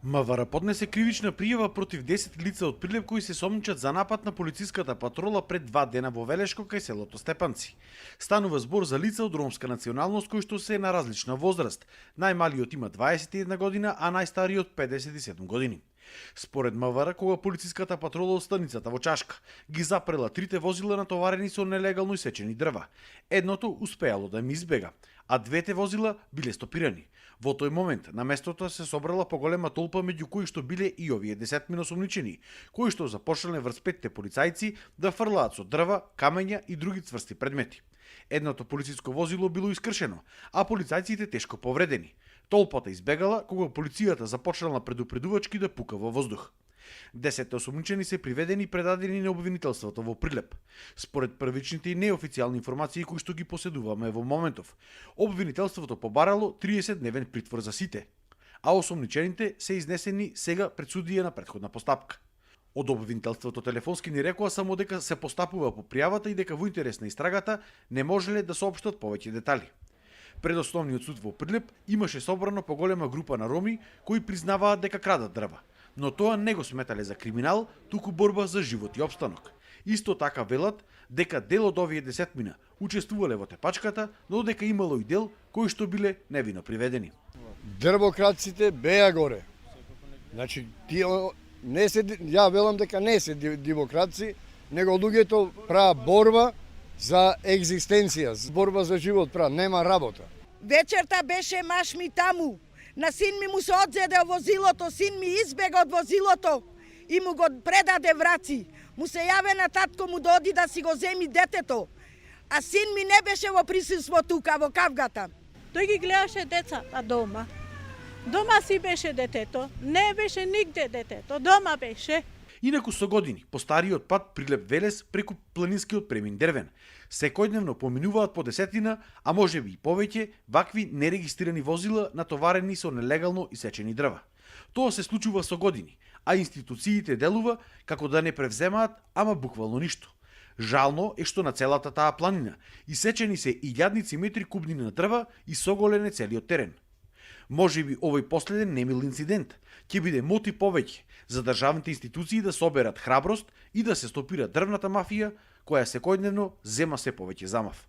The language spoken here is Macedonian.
МВР поднесе кривична пријава против 10 лица од Прилеп кои се сомничат за напад на полициската патрола пред 2 дена во Велешко кај селото Степанци. Станува збор за лица од ромска националност кои што се на различна возраст. Најмалиот има 21 година, а најстариот 57 години. Според МВР, кога полициската патрола од станицата во Чашка ги запрела трите возила натоварени со нелегално исечени дрва. Едното успеало да им избега, а двете возила биле стопирани. Во тој момент на местото се собрала поголема толпа меѓу кои што биле и овие 10 осумничени, кои што започнале врз 5 полицајци да фрлаат со дрва, камења и други цврсти предмети. Едното полициско возило било искршено, а полицајците тешко повредени. Толпата избегала кога полицијата започнала предупредувачки да пука во воздух. 10 осумничени се приведени и предадени на обвинителството во Прилеп. Според првичните и неофицијални информации кои што ги поседуваме во моментов, обвинителството побарало 30-дневен притвор за сите, а осумничените се изнесени сега пред судија на претходна постапка. Од обвинителството телефонски ни рекоа само дека се постапува по пријавата и дека во интерес на истрагата не можеле да соопштат повеќе детали. Пред основниот суд во Прилеп имаше собрано поголема група на роми кои признаваат дека крадат дрва, но тоа не го сметале за криминал, туку борба за живот и опстанок. Исто така велат дека дел од овие 10 учествувале во тепачката, но дека имало и дел кои што биле невино приведени. Дрвократците беа горе. Значи, тие не се, ја велам дека не се дивократци, него луѓето прават борба за екзистенција, борба за живот прават, нема работа. Вечерта беше маш ми таму. На син ми му се одзеде возилото, син ми избега од возилото и му го предаде враци. Му се јаве на татко му да оди да си го земи детето. А син ми не беше во присуство тука, во кавгата. Тој ги гледаше децата дома. Дома си беше детето, не беше нигде детето, дома беше. Инаку со години, по стариот пат Прилеп-Велес преку планинскиот премин Дервен, секојдневно поминуваат по десетина, а можеби и повеќе, вакви нерегистрирани возила натоварени со нелегално исечени дрва. Тоа се случува со години, а институциите делува како да не превземаат, ама буквално ништо. Жално е што на целата таа планина исечени се илјадници метри кубни на дрва и соголен е целиот терен. Можеби овој последен немил инцидент ќе биде мотив повеќе за државните институции да соберат храброст и да се стопира дрвната мафија која секојдневно зема се повеќе замав.